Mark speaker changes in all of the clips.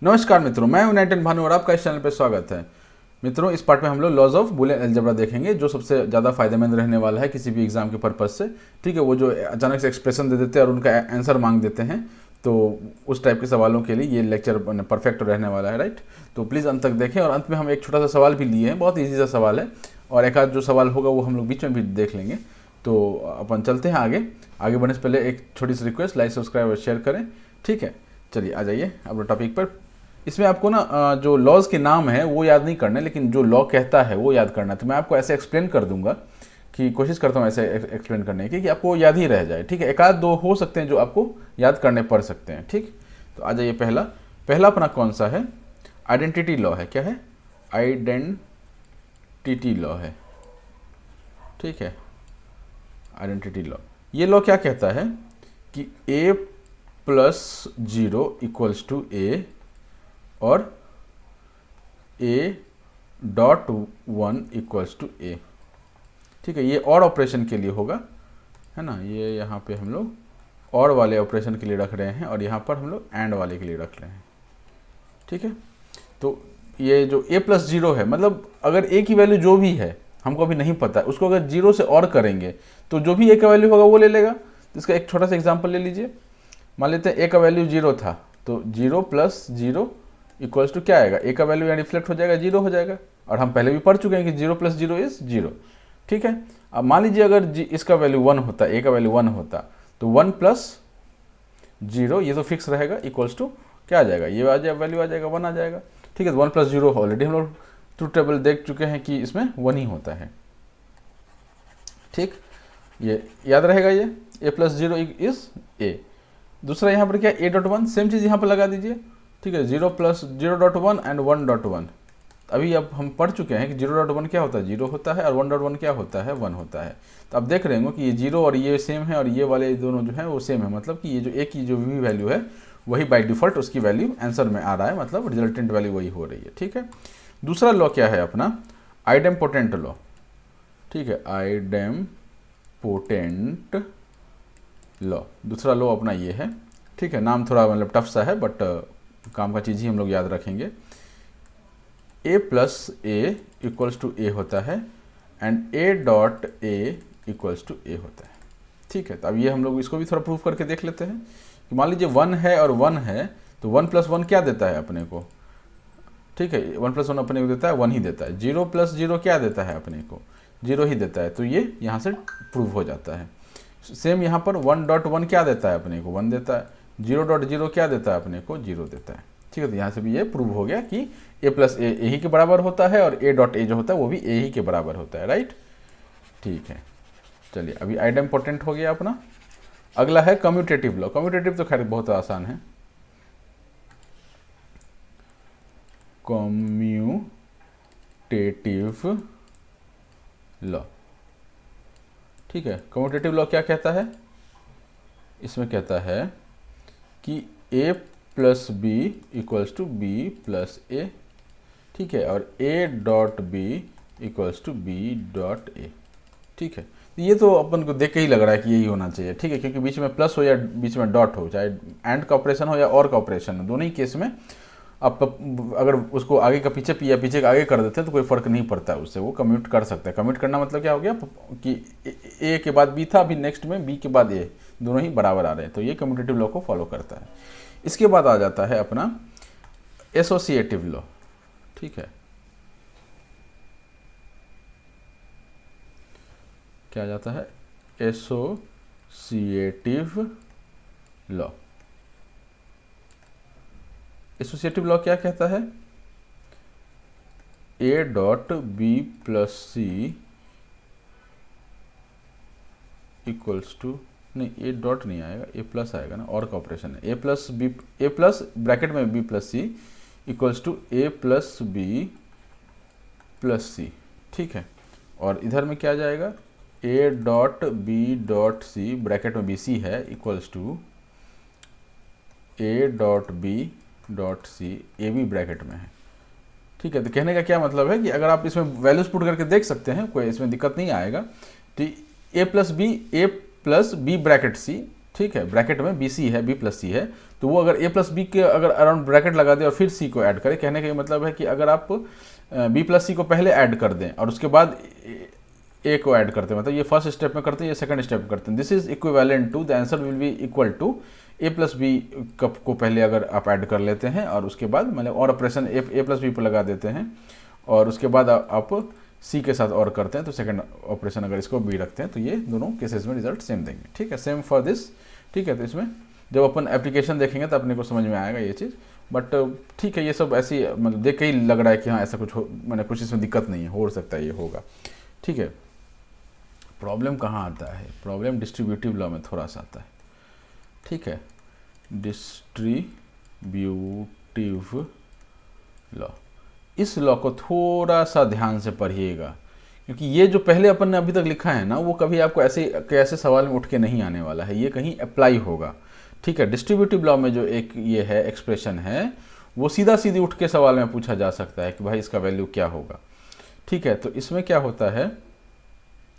Speaker 1: नमस्कार मित्रों, मैं यूनाइटेड भानु और आपका इस चैनल पर स्वागत है। मित्रों, इस पार्ट में हम लोग लॉज ऑफ बूलियन अलजेब्रा देखेंगे, जो सबसे ज़्यादा फायदेमंद रहने वाला है किसी भी एग्जाम के पर्पज से। ठीक है, वो जो अचानक से एक्सप्रेशन दे देते हैं और उनका आंसर मांग देते हैं, तो उस टाइप के सवालों के लिए ये लेक्चर परफेक्ट रहने वाला है। राइट, तो प्लीज़ अंत तक देखें। और अंत में हम एक छोटा सा सवाल भी लिए हैं, बहुत ईजी सा सवाल है, और एक आध जो सवाल होगा वो हम लोग बीच में भी देख लेंगे। तो अपन चलते हैं आगे बढ़ने से पहले एक छोटी सी रिक्वेस्ट, लाइक सब्सक्राइब और शेयर करें। ठीक है, चलिए आ जाइए अपने टॉपिक पर। इसमें आपको ना जो लॉज के नाम है वो याद नहीं करना है, लेकिन जो लॉ कहता है वो याद करना है। तो मैं आपको ऐसे एक्सप्लेन कर दूंगा, कि कोशिश करता हूँ ऐसे एक्सप्लेन करने की कि आपको याद ही रह जाए। ठीक है, एक आध दो हो सकते हैं जो आपको याद करने पड़ सकते हैं। ठीक, तो आ जाइए। पहला अपना कौन सा है? आइडेंटिटी लॉ है। क्या है? आइडेंटिटी लॉ है। ठीक है, आइडेंटिटी लॉ। ये लॉ क्या कहता है कि a plus 0 equals to a और a.1 इक्वल्स टू a। ठीक है, ये और ऑपरेशन के लिए होगा, है ना। ये यहाँ पे हम लोग और वाले ऑपरेशन के लिए रख रहे हैं, और यहाँ पर हम लोग एंड वाले के लिए रख रहे हैं। ठीक है, तो ये जो a प्लस 0 है, मतलब अगर a की वैल्यू जो भी है हमको अभी नहीं पता है, उसको अगर 0 से और करेंगे तो जो भी a का वैल्यू होगा वो ले लेगा। तो इसका एक छोटा सा एग्जाम्पल ले लीजिए। मान लेते हैं a का वैल्यू 0 था, तो 0 प्लस 0 इक्वल्स टू क्या आएगा? a का वैल्यू यहाँ रिफ्लेक्ट हो जाएगा, 0 हो जाएगा। और हम पहले भी पढ़ चुके हैं कि 0 प्लस 0 इज 0। ठीक है, अब मान लीजिए अगर इसका वैल्यू 1 होता, a का वैल्यू 1 होता, तो 1 प्लस 0 ये तो फिक्स रहेगा, इक्वल्स टू क्या आ जाएगा? ये आ जाएगा, वैल्यू आ जाएगा, 1 आ जाएगा। ठीक है, तो 1 प्लस 0 ऑलरेडी हम लोग ट्रूथ टेबल देख चुके हैं कि इसमें 1 ही होता है। ठीक, ये याद रहेगा। ये a प्लस 0 इज a। दूसरा यहाँ पर क्या? a.1, सेम चीज़ यहाँ पर लगा दीजिए। ठीक है, 0 प्लस 0.1 एंड 1.1। अभी अब हम पढ़ चुके हैं कि 0.1 क्या होता है? 0 होता है, और 1.1 क्या होता है? 1 होता है। तो अब देख रहे होंगे कि ये 0 और ये सेम है, और ये वाले दोनों जो है वो सेम है। मतलब कि ये जो a की जो भी वैल्यू है वही बाय डिफ़ॉल्ट उसकी वैल्यू आंसर में आ रहा है, मतलब रिजल्टेंट वैल्यू वही हो रही है। ठीक है, दूसरा लॉ क्या है अपना? Idempotent law. ठीक है, आइडेम्पोटेंट लॉ, दूसरा लॉ अपना ये है। ठीक है, नाम थोड़ा मतलब टफ सा है, बट काम का चीज़ ही हम लोग याद रखेंगे। a plus A equals to A होता है, and a.a equals to A होता है। ठीक है, तो अब ये हम लोग इसको भी थोड़ा प्रूफ करके देख लेते हैं कि मान लीजिए 1 है और 1 है, तो 1 प्लस 1 क्या देता है अपने को? ठीक है, 1 प्लस 1 अपने को देता है 1 ही देता है। 0 प्लस 0 क्या देता है अपने को? 0 ही देता है। तो ये यहाँ से प्रूव हो जाता है। सेम यहाँ पर 1.1 क्या देता है अपने को? 1 देता है। 0.0 क्या देता है अपने को? 0 देता है। ठीक है, तो यहाँ से भी ये प्रूव हो गया कि a प्लस ए ही के बराबर होता है, और a.a जो होता है वो भी a ही के बराबर होता है। राइट, ठीक है, चलिए अभी आइडेम्पोटेंट हो गया अपना। अगला है कम्यूटेटिव लॉ। कम्यूटेटिव तो खैर बहुत आसान है। Commutative law. ठीक है, कम्यूटेटिव लॉ क्या कहता है? इसमें कहता है कि a plus B equals to B plus A. ठीक है, और a.b इक्वल्स टू b.a। ठीक है, ये तो अपन को देख के ही लग रहा है कि यही होना चाहिए। ठीक है, क्योंकि बीच में प्लस हो या बीच में डॉट हो, चाहे एंड का ऑपरेशन हो या और का ऑपरेशन हो, दोनों ही केस में आप अगर उसको आगे का पीछे या पीछे का आगे कर देते हैं तो कोई फ़र्क नहीं पड़ता है, उससे वो कम्यूट कर सकते हैं। कम्यूट करना मतलब क्या हो गया कि ए के बाद बी था, अभी नेक्स्ट में बी के बाद ए, दोनों ही बराबर आ रहे हैं। तो ये कम्यूटेटिव लॉ को फॉलो करता है। इसके बाद आ जाता है अपना एसोसिएटिव लॉ। ठीक है, क्या आ जाता है? Associative law. एसोसिएटिव लॉ क्या कहता है? a.b plus C equals to, नहीं ए डॉट नहीं आएगा, ए प्लस आएगा ना, और का ऑपरेशन है। A plus b, a plus bracket में b plus C equals to A plus b plus c. ठीक है, और इधर में क्या जाएगा? A dot b dot c, bracket में बी सी है, equals to A dot b dot c, a भी ब्रैकेट में है। ठीक है, तो कहने का क्या मतलब है कि अगर आप इसमें वैल्यूज पुट करके देख सकते हैं, कोई इसमें दिक्कत नहीं आएगा। तो ए प्लस बी ब्रैकेट सी, ठीक है, ब्रैकेट में बी सी है, बी प्लस सी है, तो वो अगर ए प्लस बी के अगर अराउंड ब्रैकेट लगा दे और फिर सी को ऐड करें, कहने का मतलब है कि अगर आप बी प्लस सी को पहले ऐड कर दें और उसके बाद ए को ऐड करते हैं, मतलब ये फर्स्ट स्टेप में करते हैं, ये सेकंड स्टेप में करते हैं, this is equivalent to, the answer will be equal to A plus B को पहले अगर आप ऐड कर लेते हैं और उसके बाद मतलब और ऑपरेशन ए प्लस बी पर लगा देते हैं और उसके बाद आप सी के साथ और करते हैं, तो सेकंड ऑपरेशन अगर इसको बी रखते हैं तो ये दोनों केसेस में रिजल्ट सेम देंगे। ठीक है, सेम फॉर दिस। ठीक है, तो इसमें जब अपन एप्लीकेशन देखेंगे तो अपने को समझ में आएगा ये चीज़, बट ठीक है, ये सब ऐसी मतलब देख के ही लग रहा है कि हाँ ऐसा कुछ हो, मैंने कुछ इसमें दिक्कत नहीं है, हो सकता है ये होगा। ठीक है, प्रॉब्लम कहाँ आता है? प्रॉब्लम डिस्ट्रीब्यूटिव लॉ में थोड़ा सा आता है। ठीक है, डिस्ट्रीब्यूटिव लॉ, इस लॉ को थोड़ा सा ध्यान से पढ़िएगा, क्योंकि ये जो पहले अपन ने अभी तक लिखा है ना, वो कभी आपको ऐसे सवाल में उठ के नहीं आने वाला है, ये कहीं अप्लाई होगा। ठीक है, डिस्ट्रीब्यूटिव लॉ में जो एक ये है एक्सप्रेशन है, वो सीधा सीधी उठ के सवाल में पूछा जा सकता है कि भाई इसका वैल्यू क्या होगा। ठीक है, तो इसमें क्या होता है,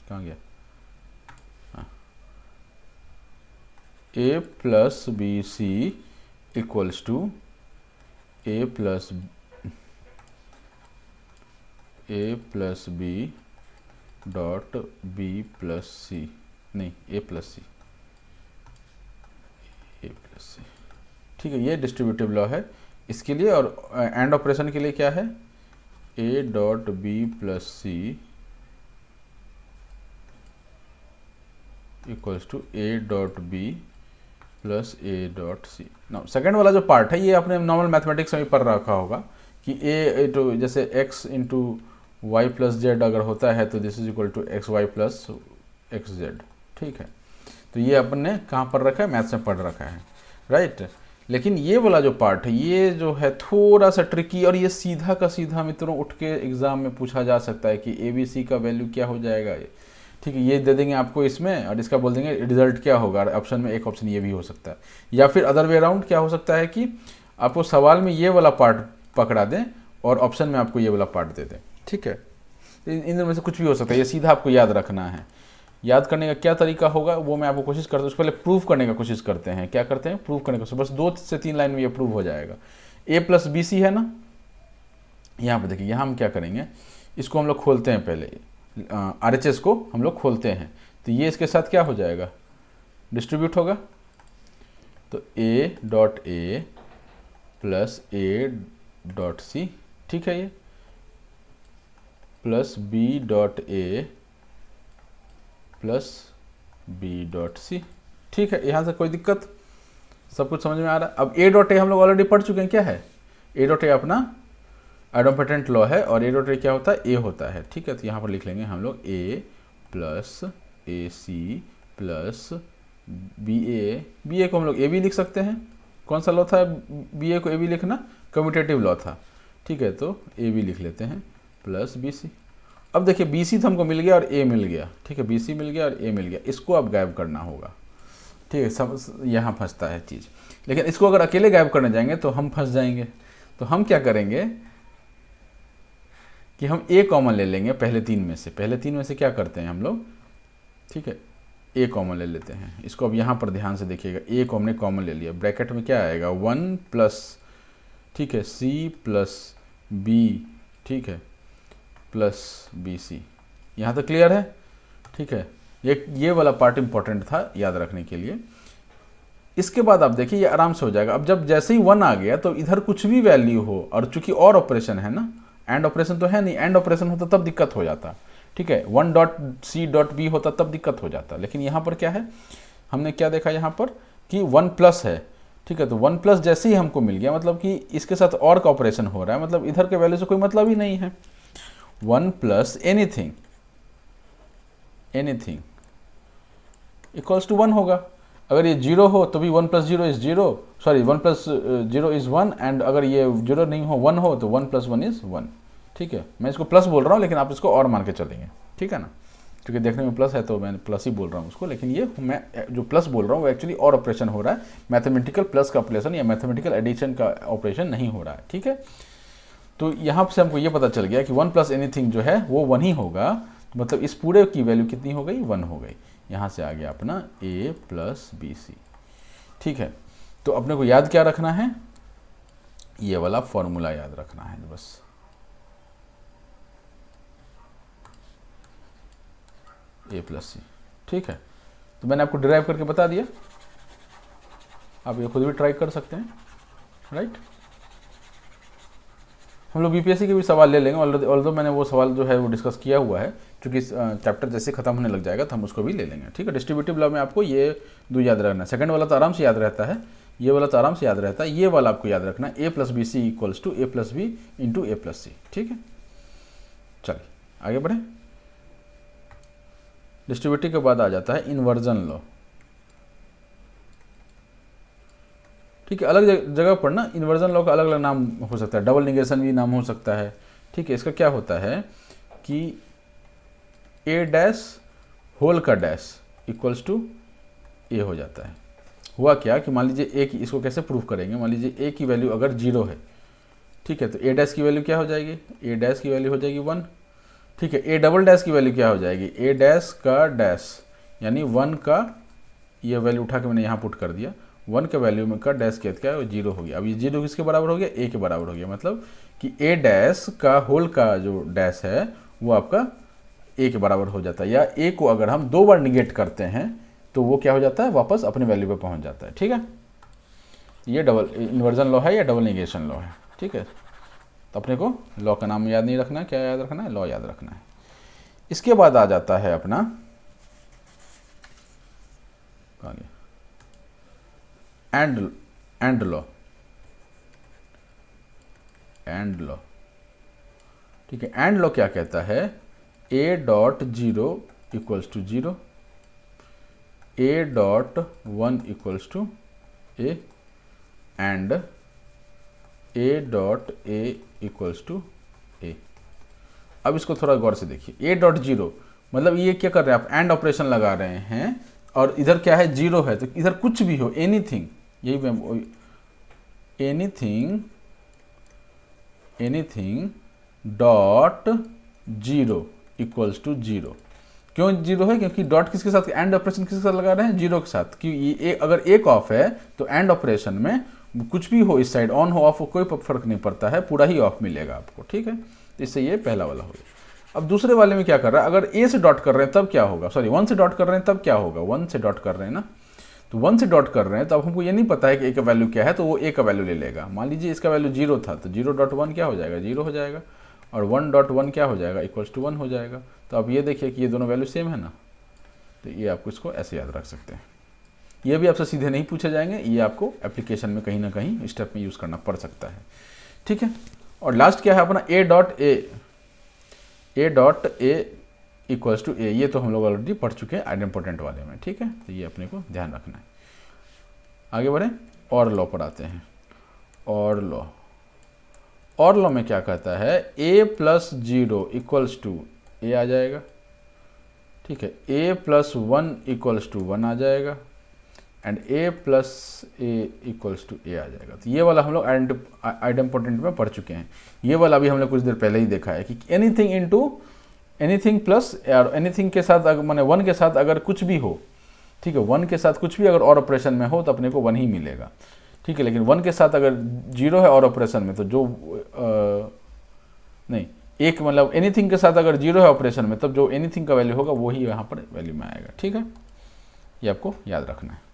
Speaker 1: कहाँ गया, a plus b c equals to A plus B dot B plus c, नहीं ए प्लस सी, ठीक है, ये डिस्ट्रीब्यूटिव लॉ है इसके लिए। और एंड ऑपरेशन के लिए क्या है, ए dot B plus C equals to A dot B plus A dot C. ना सेकेंड वाला जो पार्ट है ये आपने नॉर्मल मैथमेटिक्स में पढ़ रखा होगा कि ए तो जैसे X into Y plus Z अगर होता है तो this is equal to X Y plus X Z. ठीक है, तो ये अपन ने कहाँ पर रखा है, मैथ्स में पढ़ रखा है, राइट। लेकिन ये वाला जो पार्ट है ये जो है थोड़ा सा ट्रिकी, और ये सीधा का सीधा मित्रों उठ के एग्जाम में पूछा जा सकता है कि ए बी सी का वैल्यू क्या हो जाएगा ये। ठीक है, ये दे देंगे आपको इसमें और इसका बोल देंगे रिजल्ट क्या होगा, ऑप्शन में एक ऑप्शन ये भी हो सकता है, या फिर अदर वे अराउंड क्या हो सकता है कि आपको सवाल में ये वाला पार्ट पकड़ा दें और ऑप्शन में आपको ये वाला पार्ट दे दें। ठीक है, इन में से कुछ भी हो सकता है, ये सीधा आपको याद रखना है। याद करने का क्या तरीका होगा वो मैं आपको कोशिश करता हूँ, उससे पहले प्रूव करने का कोशिश करते हैं। क्या करते हैं, प्रूव करने का, बस 2 से 3 लाइन में ये प्रूव हो जाएगा। ए प्लस बी सी है ना, यहाँ पे देखिए, यहाँ हम क्या करेंगे, इसको हम लोग खोलते हैं, पहले RHS को हम लोग खोलते हैं, तो ये इसके साथ क्या हो जाएगा, डिस्ट्रीब्यूट होगा। तो A dot A plus A dot C, ठीक है, ये plus B dot A plus B dot C. ठीक है, यहाँ से कोई दिक्कत, सब कुछ समझ में आ रहा है। अब ए डॉट ए हम लोग ऑलरेडी पढ़ चुके हैं, क्या है, ए डॉट ए अपना आइडेंटिफाइड लॉ है, और ए डॉट ए क्या होता है, ए होता है। ठीक है, तो यहाँ पर लिख लेंगे हम लोग ए प्लस ए सी प्लस बी ए को हम लोग ए बी लिख सकते हैं। कौन सा लॉ था बी ए को ए बी लिखना, कम्यूटेटिव लॉ था। ठीक है, तो ए बी लिख लेते हैं प्लस बी सी। अब देखिए बी सी तो हमको मिल गया और ए मिल गया। ठीक है, बी सी मिल गया और ए मिल गया, इसको अब गायब करना होगा। ठीक है, सब यहाँ फंसता है चीज़, लेकिन इसको अगर अकेले गायब करने जाएंगे तो हम फंस जाएंगे। तो हम क्या करेंगे कि हम ए कॉमन ले लेंगे पहले तीन में से क्या करते हैं हम लोग, ठीक है, ए कॉमन ले लेते हैं। इसको अब यहाँ पर ध्यान से देखिएगा, ए को हमने कॉमन ले लिया, ब्रैकेट में क्या आएगा 1 प्लस, ठीक है, सी प्लस बी, ठीक है, प्लस बी सी। यहाँ तक क्लियर है। ठीक है, ये वाला पार्ट इंपॉर्टेंट था याद रखने के लिए। इसके बाद आप देखिए ये आराम से हो जाएगा। अब जब जैसे ही 1 आ गया तो इधर कुछ भी वैल्यू हो, और चूंकि और ऑपरेशन है ना, एंड ऑपरेशन तो है नहीं, एंड ऑपरेशन होता तब दिक्कत हो जाता। ठीक है, 1 डॉट सी डॉट बी होता तब दिक्कत हो जाता, लेकिन यहाँ पर क्या है, हमने क्या देखा यहाँ पर कि 1 प्लस है। ठीक है, तो 1 प्लस जैसे ही हमको मिल गया, मतलब कि इसके साथ और का ऑपरेशन हो रहा है, मतलब इधर के वैल्यू से कोई मतलब ही नहीं है। 1 प्लस एनीथिंग इक्वल्स टू 1 होगा। अगर ये 0 हो तो भी 1 plus 0 is 0, sorry 1 plus 0 is 1, and अगर ये 0 नहीं हो 1 हो तो 1 प्लस 1 इज 1। ठीक है, मैं इसको प्लस बोल रहा हूँ लेकिन आप इसको और मान के चलेंगे। ठीक है ना, क्योंकि देखने में प्लस है तो मैं प्लस ही बोल रहा हूँ उसको, लेकिन ये मैं जो प्लस बोल रहा हूँ वो एक्चुअली और ऑपरेशन हो रहा है, मैथमेटिकल प्लस का ऑपरेशन या मैथमेटिकल एडिशन का ऑपरेशन नहीं हो रहा है। ठीक है, तो यहाँ से हमको ये पता चल गया कि 1 प्लस एनीथिंग जो है वो 1 ही होगा, मतलब इस पूरे की वैल्यू कितनी हो गई, 1 हो गई। यहाँ से आ गया अपना a प्लस बी सी। ठीक है, तो अपने को याद क्या रखना है, ये वाला फॉर्मूला याद रखना है बस। ए प्लस सी, ठीक है, तो मैंने आपको डिराइव करके बता दिया, आप ये खुद भी ट्राई कर सकते हैं, राइट। हम लोग बीपीएससी के भी सवाल ले लेंगे, ऑल्दो मैंने वो सवाल जो है वो डिस्कस किया हुआ है, क्योंकि चैप्टर जैसे खत्म होने लग जाएगा तो हम उसको भी ले लेंगे, ठीक है। डिस्ट्रीब्यूटिव लॉ में आपको ये दो याद रखना है, सेकंड वाला तो आराम से याद रहता है, ये वाला तो आराम से याद रहता है, ये वाला आपको याद रखना है, a plus b c equals to A plus b into a plus c, ठीक है। चलिए आगे बढ़ें। डिस्ट्रीब्यूटिव के बाद आ जाता है इन्वर्जन लॉ, ठीक है। अलग जगह पर ना इन्वर्जन लॉ का अलग अलग नाम हो सकता है, डबल निगेशन भी नाम हो सकता है, ठीक है। इसका क्या होता है कि ए डैश होल का डैश इक्वल्स टू ए हो जाता है। हुआ क्या कि मान लीजिए ए की, इसको कैसे प्रूव करेंगे, मान लीजिए ए की वैल्यू अगर 0 है, ठीक है, तो ए डैश की वैल्यू क्या हो जाएगी, ए डैश की वैल्यू हो जाएगी 1, ठीक है। ए डबल डैश की वैल्यू क्या हो जाएगी, ए डैश का डैश यानी 1 का, ये वैल्यू उठा के मैंने यहाँ पुट कर दिया, 1 के वैल्यू में का डैश क्या है, वो 0 हो गया। अब ये 0 किसके बराबर हो गया, ए के बराबर हो गया, मतलब कि ए डैश का होल का जो डैश है वो आपका ए के बराबर हो जाता है, या ए को अगर हम 2 बार निगेट करते हैं तो वो क्या हो जाता है, वापस अपने वैल्यू पे पहुंच जाता है, ठीक है। ये डबल इन्वर्जन लॉ है या डबल निगेशन लॉ है, ठीक है। तो अपने को लॉ का नाम याद नहीं रखना है, क्या याद रखना है, लॉ याद रखना है। इसके बाद आ जाता है अपना एंड लॉ, एंड लॉ, ठीक है। एंड लॉ क्या कहता है, ए dot 0 equals to 0, a dot 1 equals to a, and a dot a equals to a. अब इसको थोड़ा गौर से देखिए, ए डॉट 0 मतलब ये क्या कर रहे हैं आप, एंड ऑपरेशन लगा रहे हैं, और इधर क्या है 0 है, तो इधर कुछ भी हो, एनीथिंग, यही मैं एनीथिंग डॉट 0 इक्वल्स टू 0। क्यों 0 है, क्योंकि डॉट किसके साथ, एंड ऑपरेशन किसके साथ लगा रहे हैं, 0 के साथ, कि ये अगर एक ऑफ है तो एंड ऑपरेशन में कुछ भी हो, इस साइड ऑन हो ऑफ हो कोई फर्क नहीं पड़ता है, पूरा ही ऑफ मिलेगा आपको, ठीक है। इससे ये पहला वाला हो गया। अब दूसरे वाले में क्या कर रहा है, अगर ए से डॉट कर रहे हैं तब क्या होगा, सॉरी 1 से डॉट कर रहे हैं तब क्या होगा, 1 से डॉट कर रहे हैं ना, तो 1 से डॉट कर रहे हैं तो अब हमको ये नहीं पता है कि ए का वैल्यू क्या है, तो वो ए का वैल्यू ले लेगा। मान लीजिए इसका वैल्यू 0 था, तो 0.1 क्या हो जाएगा, 0 हो जाएगा, और 1.1 क्या हो जाएगा, इक्वल्स टू 1 हो जाएगा। तो अब ये देखिए कि ये दोनों वैल्यू सेम है ना, तो ये आपको इसको ऐसे याद रख सकते हैं। ये भी आपसे सीधे नहीं पूछे जाएंगे, ये आपको एप्लीकेशन में कहीं ना कहीं स्टेप में यूज़ करना पड़ सकता है, ठीक है। और लास्ट क्या है अपना a dot a equals to a, ये तो हम लोग ऑलरेडी पढ़ चुके हैं आइडेंटिपोटेंट वाले में, ठीक है। तो ये अपने को ध्यान रखना है। आगे बढ़ें, और लॉ पर आते हैं। और लॉ में क्या कहता है, a plus 0 equals to a आ जाएगा, ठीक है। ए प्लस 1 इक्वल्स टू 1 आ जाएगा, and a plus A equals to a आ जाएगा। तो ये वाला हम लोग आइडेंटिपोटेंट में पढ़ चुके हैं। ये वाला भी हमने कुछ देर पहले ही देखा है कि एनीथिंग इंटू एनीथिंग प्लस, और एनीथिंग के साथ अगर मैंने 1 के साथ अगर कुछ भी हो, ठीक है, 1 के साथ कुछ भी अगर और ऑपरेशन में हो तो अपने को 1 ही मिलेगा, ठीक है। लेकिन 1 के साथ अगर 0 है और ऑपरेशन में, तो जो नहीं, एक मतलब एनीथिंग के साथ अगर 0 है ऑपरेशन में, तब जो एनीथिंग का वैल्यू होगा वही यहाँ पर वैल्यू में आएगा, ठीक है। ये आपको याद रखना है।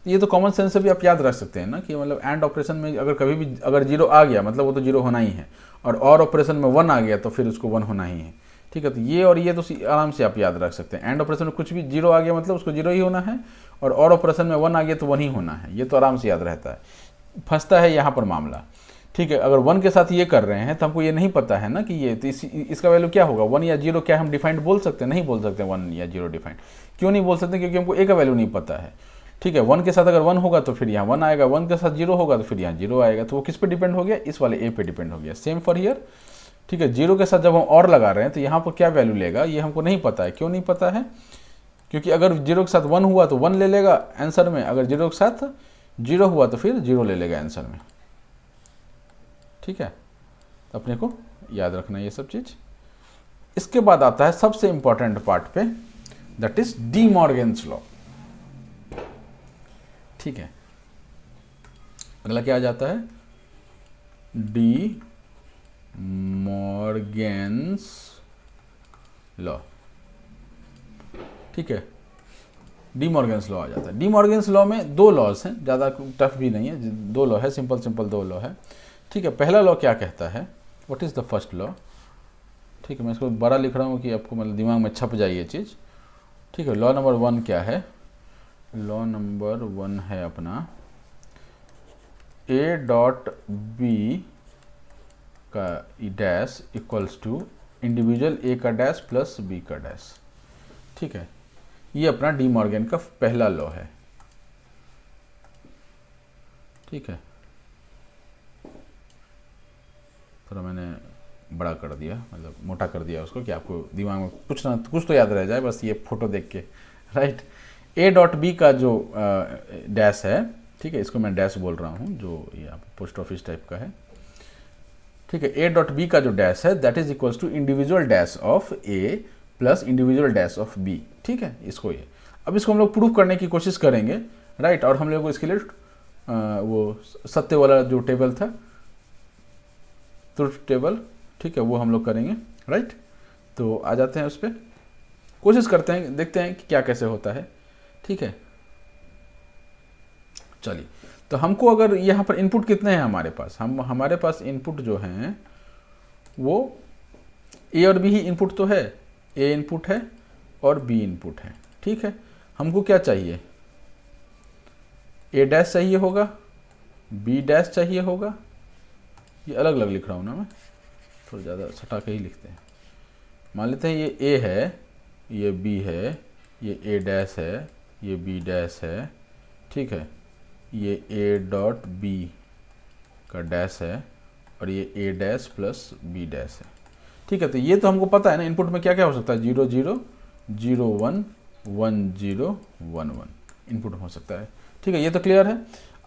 Speaker 1: ये तो कॉमन सेंस से भी आप याद रख सकते हैं ना, कि मतलब एंड ऑपरेशन में अगर कभी भी अगर 0 आ गया मतलब वो तो 0 होना ही है, और ऑपरेशन में 1 आ गया तो फिर उसको 1 होना ही है, ठीक है। तो ये और ये तो आराम से आप याद रख सकते हैं। एंड ऑपरेशन में कुछ भी 0 आ गया मतलब उसको 0 ही होना है, और ऑपरेशन में 1 आ गया तो 1 ही होना है, ये तो आराम से याद रहता है। फंसता है यहाँ पर मामला, ठीक है। अगर 1 के साथ ये कर रहे हैं तो हमको ये नहीं पता है ना कि ये तो इसका वैल्यू क्या होगा, 1 या 0, क्या हम डिफाइंड बोल सकते हैं, नहीं बोल सकते 1 या 0 डिफाइंड। क्यों नहीं बोल सकते, क्योंकि हमको ए का वैल्यू नहीं पता है, ठीक है। 1 के साथ अगर 1 होगा तो फिर यहाँ 1 आएगा, 1 के साथ 0 होगा तो फिर यहाँ 0 आएगा, तो वो किस पे डिपेंड हो गया, इस वाले ए पे डिपेंड हो गया। सेम फॉर हियर, ठीक है। 0 के साथ जब हम और लगा रहे हैं तो यहाँ पर क्या वैल्यू लेगा ये हमको नहीं पता है। क्यों नहीं पता है, क्योंकि अगर 0 के साथ 1 हुआ तो 1 ले लेगा आंसर में, अगर 0 के साथ 0 हुआ तो फिर 0 ले लेगा आंसर में, ठीक है। तो अपने को याद रखना ये सब चीज़। इसके बाद आता है सबसे इंपॉर्टेंट पार्ट पे, that is D Morgan's law. ठीक है, अगला क्या आ जाता है, डी मॉर्गन्स लॉ। ठीक है, डी मॉर्गन्स लॉ आ जाता है। डी मॉर्गन्स लॉ में दो लॉज हैं, ज़्यादा टफ भी नहीं है, दो लॉ है, सिंपल दो लॉ है। ठीक है, पहला लॉ क्या कहता है, what is the first law. ठीक है, मैं इसको बड़ा लिख रहा हूँ कि आपको मतलब दिमाग में छप जाए ये चीज़। ठीक है, लॉ नंबर 1 क्या है, लॉ नंबर 1 है अपना ए डॉट बी का डैश इक्वल्स टू इंडिविजुअल ए का डैश प्लस बी का डैश। ठीक है, ये अपना डी मॉर्गन का पहला लॉ है। ठीक है, थोड़ा मैंने बड़ा कर दिया, मतलब मोटा कर दिया उसको कि आपको दिमाग में कुछ तो याद रह जाए, बस ये फोटो देख के, राइट। ए डॉट बी का जो डैश है, ठीक है, इसको मैं डैश बोल रहा हूँ, जो ये आप पोस्ट ऑफिस टाइप का है। ठीक है, ए डॉट बी का जो डैश है that is equals to individual dash of A plus individual dash of B. ठीक है, इसको ये अब इसको हम लोग प्रूफ करने की कोशिश करेंगे, राइट। और हम लोग इसके लिए वो सत्य वाला जो टेबल था, ट्रुथ टेबल, ठीक है, वो हम लोग करेंगे, राइट। तो आ जाते हैं उस पर, कोशिश करते हैं, देखते हैं कि क्या कैसे होता है। ठीक है, चलिए, तो हमको अगर यहाँ पर इनपुट कितने हैं हमारे पास, हमारे पास इनपुट जो हैं वो ए और बी ही इनपुट तो है, ए इनपुट है और बी इनपुट है। ठीक है, हमको क्या चाहिए, ए डैश चाहिए होगा, बी डैश चाहिए होगा, ये अलग अलग लिख रहा हूँ ना मैं, थोड़ा ज़्यादा सटा के ही लिखते हैं। मान लेते हैं ये ए है, ये बी है, ये ए डैश है, ये बी डैश है। ठीक है, ये ए डॉट बी का डैश है और ये ए डैश प्लस बी डैश है। ठीक है, तो ये तो हमको पता है ना, इनपुट में क्या क्या हो सकता है, 0 0 0 1 1 0 1 1 इनपुट हो सकता है। ठीक है, ये तो क्लियर है।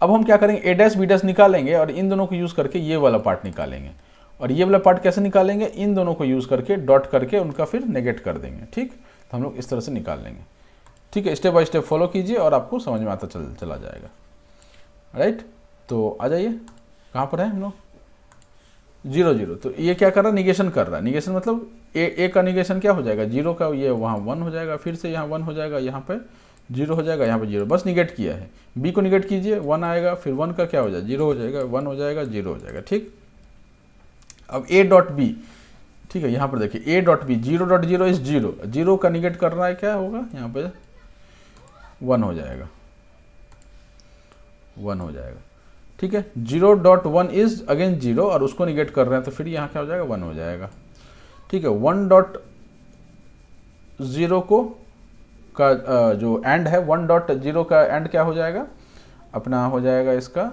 Speaker 1: अब हम क्या करेंगे, ए डैश बी डैश निकालेंगे और इन दोनों को यूज़ करके ये वाला पार्ट निकालेंगे। और ये वाला पार्ट कैसे निकालेंगे, इन दोनों को यूज़ करके डॉट करके उनका फिर नेगेट कर देंगे। ठीक, तो हम लोग इस तरह से निकाल लेंगे। ठीक है, स्टेप बाय स्टेप फॉलो कीजिए और आपको समझ में आता चला जाएगा, राइट। तो आ जाइए, कहाँ पर है हम लोग, 0 0। तो ये क्या कर रहा है, निगेशन कर रहा है। निगेशन मतलब ए का निगेशन क्या हो जाएगा, 0 का ये वहाँ 1 हो जाएगा, फिर से यहाँ 1 हो जाएगा, यहाँ पे 0 हो जाएगा, यहाँ पे 0, बस निगेट किया है। बी को निगेट कीजिए, 1 आएगा, फिर 1 का क्या हो जाएगा, 0 हो जाएगा, 1 हो जाएगा, 0 हो जाएगा। ठीक, अब ए डॉट बी, ठीक है, यहाँ पर देखिए A dot B, 0 dot 0 is 0, 0 का निगेट कर रहा है, क्या होगा यहाँ पे 1 हो जाएगा, 1 हो जाएगा। ठीक है, 0 डॉट 1 इज अगेन 0 और उसको निगेट कर रहे हैं, तो फिर यहाँ क्या हो जाएगा, 1 हो जाएगा। ठीक है, 1 डॉट 0 को का जो एंड है, 1 डॉट 0 का एंड क्या हो जाएगा अपना, हो जाएगा इसका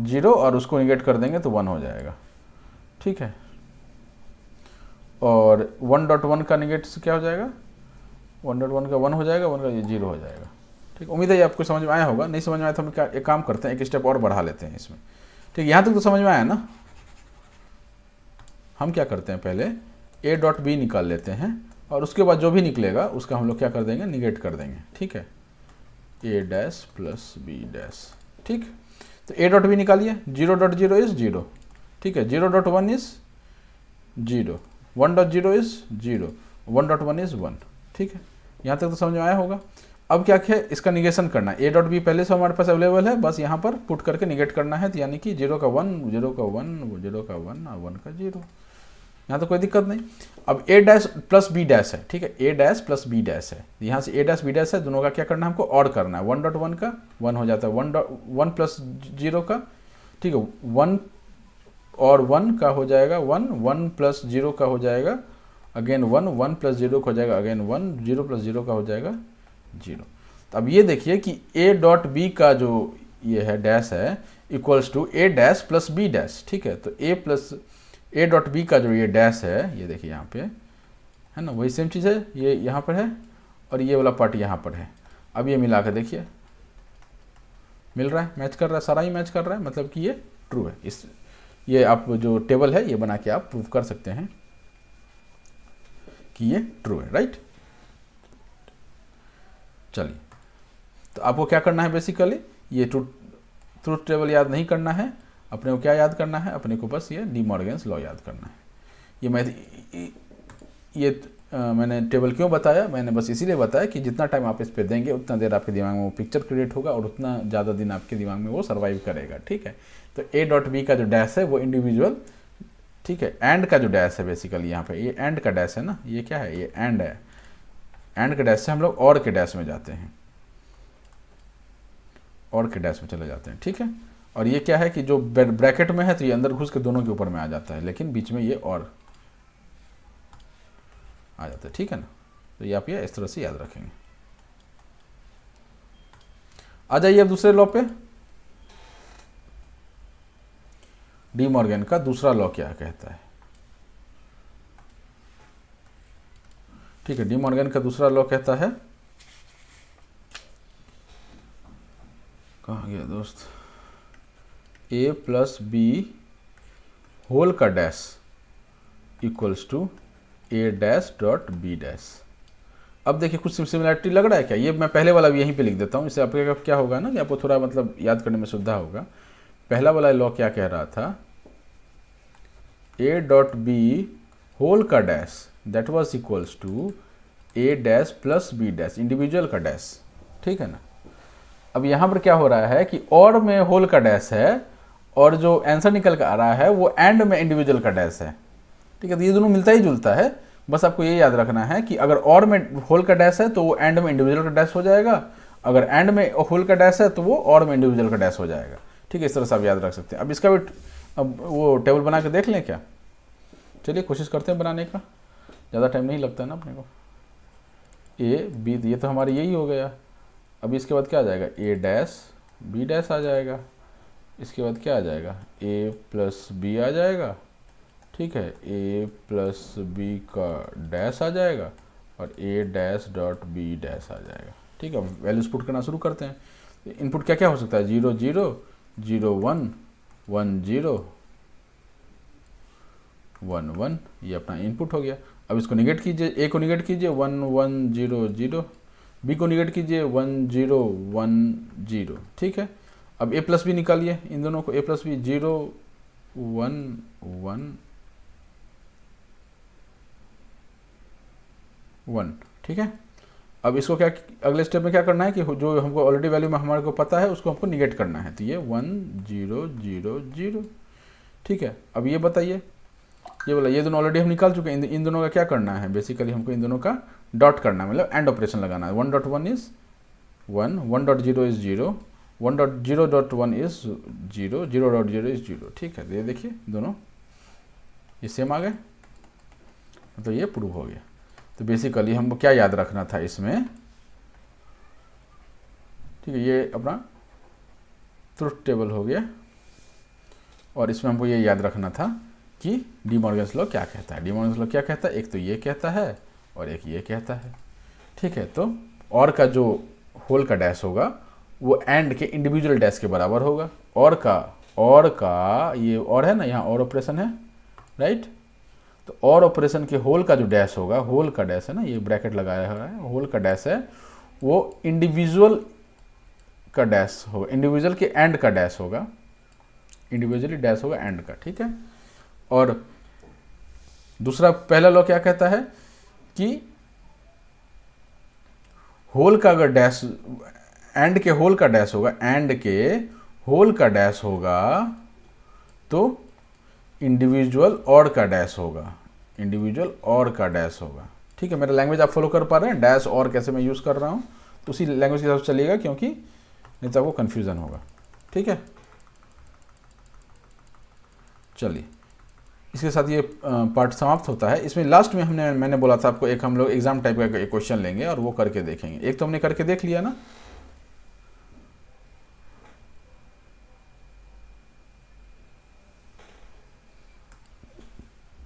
Speaker 1: 0 और उसको निगेट कर देंगे तो 1 हो जाएगा। ठीक है, और 1 डॉट 1 का निगेट से क्या हो जाएगा, 1 डॉट 1 का 1 हो जाएगा, 1 का ये 0 हो जाएगा। ठीक, उम्मीद है ये आपको समझ में आया होगा। नहीं समझ में आया तो हम एक काम करते हैं, एक स्टेप और बढ़ा लेते हैं इसमें। ठीक, यहाँ तक तो समझ में आया ना। हम क्या करते हैं, पहले ए डॉट बी निकाल लेते हैं और उसके बाद जो भी निकलेगा उसका हम लोग क्या कर देंगे, निगेट कर देंगे। ठीक है, ए डैश प्लस बी डैश। ठीक, तो ए डॉट बी निकालिए, 0 डॉट 0 इज 0। ठीक है, 0 dot 1 is 0, 1 dot 0 is 0, 1 dot 1 is 1। ठीक है, यहाँ तक तो समझ में आया होगा। अब क्या है, इसका निगेशन करना है। ए डॉट बी पहले से हमारे पास अवेलेबल है, बस यहाँ पर पुट करके निगेट करना है, तो यानी कि 0 का 1, 0 का 1, 0 का 1 और 1 का 0। यहाँ तो कोई दिक्कत नहीं। अब ए डैश प्लस बी डैश है, ठीक है, ए डैश प्लस बी डैश है, यहाँ से ए डैश बी डैश है, दोनों का क्या करना है, हमको और करना है। 1 डॉट 1 का 1 हो जाता है, 1 प्लस 0 का, ठीक है, 1 और 1 का हो जाएगा 1, 1 प्लस 0 का हो जाएगा अगेन 1, 1 प्लस 0 का हो जाएगा अगेन 1, 0 प्लस 0 का हो जाएगा 0। तो अब ये देखिए कि ए डॉट बी का जो ये है डैश है equals to A dash plus B dash. ठीक है, तो ए डॉट बी का जो ये डैश है, ये देखिए यहाँ पे है ना, वही सेम चीज़ है, ये यहाँ पर है और ये वाला पार्ट यहाँ पर है। अब ये मिला कर देखिए, मिल रहा है, मैच कर रहा है, सारा ही मैच कर रहा है, मतलब कि ये ट्रू है। ये आप जो टेबल है ये बना के आप प्रूव कर सकते हैं कि ये ट्रू है, राइट। चलिए, तो आपको क्या करना है बेसिकली, ये ट्रुथ टेबल याद नहीं करना है, अपने को क्या याद करना है, अपने को बस ये डी मॉर्गन्स लॉ याद करना है। मैंने टेबल क्यों बताया, मैंने बस इसीलिए बताया कि जितना टाइम आप इस पे देंगे उतना देर आपके दिमाग में वो पिक्चर क्रिएट होगा और उतना ज़्यादा दिन आपके दिमाग में वो सर्वाइव करेगा। ठीक है, तो ए डॉट बी का जो डैश है वो इंडिविजुअल, ठीक है, एंड का जो डैश है बेसिकली यहाँ पे ये एंड का डैश है ना, ये क्या है, ये एंड है। एंड के डैश से हम लोग और के डैश में जाते हैं, और के डैश में चले जाते हैं। ठीक है, और ये क्या है कि जो ब्रैकेट में है तो ये अंदर घुस के दोनों के ऊपर में आ जाता है, लेकिन बीच में ये और आ जाता है। ठीक है ना, तो ये आप ये इस तरह से याद रखेंगे। आ जाइए अब दूसरे लॉ पे। डी मॉर्गन का दूसरा लॉ क्या कहता है। ठीक है, डी मॉर्गन का दूसरा लॉ कहता है, कहाँ गया दोस्त, ए प्लस बी होल का dash equals to A dash dot B dash. अब देखिए कुछ सिमिलरिटी लग रहा है क्या, ये मैं पहले वाला भी यहीं पे लिख देता हूँ, इससे आपके क्या होगा ना कि आपको थोड़ा मतलब याद करने में सुविधा होगा। पहला वाला लॉ क्या कह रहा था, ए डॉट बी होल का dash that was equals to A dash plus B dash, individual का डैश। ठीक है ना, अब यहाँ पर क्या हो रहा है कि और में होल का डैश है और जो आंसर निकल कर आ रहा है वो एंड में इंडिविजुअल का डैश है। ठीक है, तो ये दोनों मिलता ही जुलता है, बस आपको ये याद रखना है कि अगर और में होल का डैश है तो वो एंड में इंडिविजुअल का डैश हो जाएगा, अगर एंड में होल का डैश है तो वो और में इंडिविजुअल का डैश हो जाएगा। ठीक है, इस तरह से आप याद रख सकते हैं। अब इसका भी अब वो टेबल बना के देख लें क्या, चलिए कोशिश करते हैं बनाने का, ज़्यादा टाइम नहीं लगता है ना अपने को। ए बी, ये तो हमारी यही हो गया। अब इसके बाद क्या आ जाएगा, ए डैश बी डैश आ जाएगा, इसके बाद क्या आ जाएगा, ए प्लस बी आ जाएगा। ठीक है, ए प्लस बी का डैश आ जाएगा और ए डैश डॉट बी डैश आ जाएगा। ठीक है, वैल्यूज पुट करना शुरू करते हैं। इनपुट क्या क्या हो सकता है, 0 0 0 1 1 0 1 1, ये अपना इनपुट हो गया। अब इसको निगेट कीजिए, ए को निगेट कीजिए 1 1 0 0, बी को निगेट कीजिए 1 0 1 0। ठीक है, अब ए प्लस बी निकालिए इन दोनों को, ए प्लस बी 0 1 1 1। ठीक है, अब इसको क्या अगले स्टेप में क्या करना है कि जो हमको ऑलरेडी वैल्यू में हमारे को पता है उसको हमको निगेट करना है, तो ये 1 0 0 0। ठीक है, अब ये बताइए, ये बोला ये दोनों ऑलरेडी हम निकाल चुके हैं, इन दोनों का क्या करना है, बेसिकली हमको इन दोनों का डॉट करना है, मतलब एंड ऑपरेशन लगाना है। 1.1 इज 1, 1.0 इज 0, 1.0.1 इज 0, 0.0 इज 0। ठीक है, ये देखिए दोनों ये सेम आ गए, तो ये प्रूव हो गया। तो बेसिकली हमको क्या याद रखना था इसमें, ठीक है, ये अपना ट्रुथ टेबल हो गया और इसमें हमको ये याद रखना था कि डी मॉर्गन्स लॉ क्या कहता है। डी मॉर्गन्स लॉ क्या कहता है, एक तो ये कहता है और एक ये कहता है। ठीक है, तो और का जो होल का डैश होगा वो एंड के इंडिविजुअल डैश के बराबर होगा। और का ये और है ना, यहाँ और ऑपरेशन है, राइट, तो और ऑपरेशन के होल का जो डैश होगा, होल का डैश है ना, ये ब्रैकेट लगाया हुआ है, होल का डैश है वो इंडिविजुअल का डैश होगा, इंडिविजुअल के एंड का डैश होगा, इंडिविजुअली डैश होगा एंड का। ठीक है, और दूसरा पहला लॉ क्या कहता है कि होल का अगर डैश एंड के होल का डैश होगा, एंड के होल का डैश होगा तो इंडिविजुअल और का डैश होगा, इंडिविजुअल और का डैश होगा। ठीक है, मेरा लैंग्वेज आप फॉलो कर पा रहे हैं, डैश और कैसे मैं यूज़ कर रहा हूँ, तो उसी लैंग्वेज के हिसाब से चलिएगा क्योंकि नहीं तो आपको कन्फ्यूज़न होगा। ठीक है, चलिए इसके साथ ये पार्ट समाप्त होता है। इसमें लास्ट में मैंने बोला था आपको एक हम लोग एग्जाम टाइप का एक क्वेश्चन लेंगे और वो करके देखेंगे। एक तो हमने करके देख लिया ना,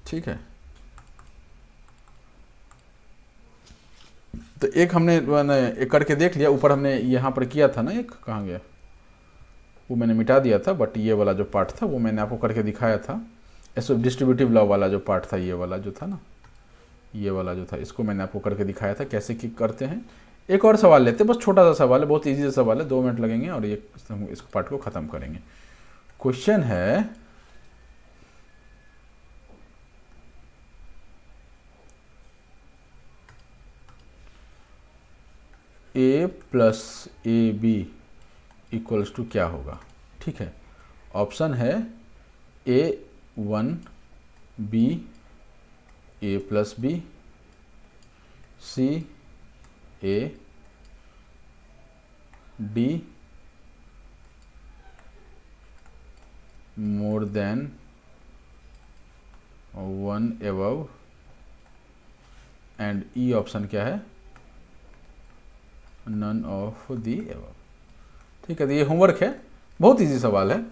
Speaker 1: ठीक है, तो एक हमने एक करके देख लिया, ऊपर हमने यहाँ पर किया था ना, एक कहाँ गया वो मैंने मिटा दिया था, बट ये वाला जो पार्ट था वो मैंने आपको करके दिखाया था। ऐसे डिस्ट्रीब्यूटिव लॉ वाला जो पार्ट था, ये वाला जो था ना, ये वाला जो था, इसको मैंने आपको करके दिखाया था कैसे कि करते हैं। एक और सवाल लेते हैं, बस छोटा सा सवाल है, बहुत इजी सा सवाल है, 2 मिनट लगेंगे और ये हम इस पार्ट को ख़त्म करेंगे। क्वेश्चन है a plus A B equals to क्या होगा। ठीक है, ऑप्शन है A1 B A plus B, C A D more than 1 above and E option क्या है, नन ऑफ दी एबव। ठीक है, तो ये होमवर्क है, बहुत इजी सवाल है।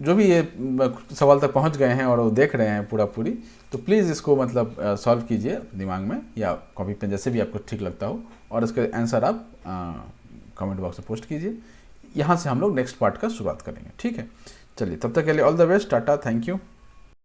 Speaker 1: जो भी ये सवाल तक पहुंच गए हैं और वो देख रहे हैं पूरी, तो प्लीज़ इसको मतलब सॉल्व कीजिए दिमाग में या कॉपी पेन, जैसे भी आपको ठीक लगता हो, और इसके आंसर आप कमेंट बॉक्स में पोस्ट कीजिए। यहाँ से हम लोग नेक्स्ट पार्ट का शुरुआत करेंगे। ठीक है, चलिए तब तक के लिए all the best, Tata, thank you.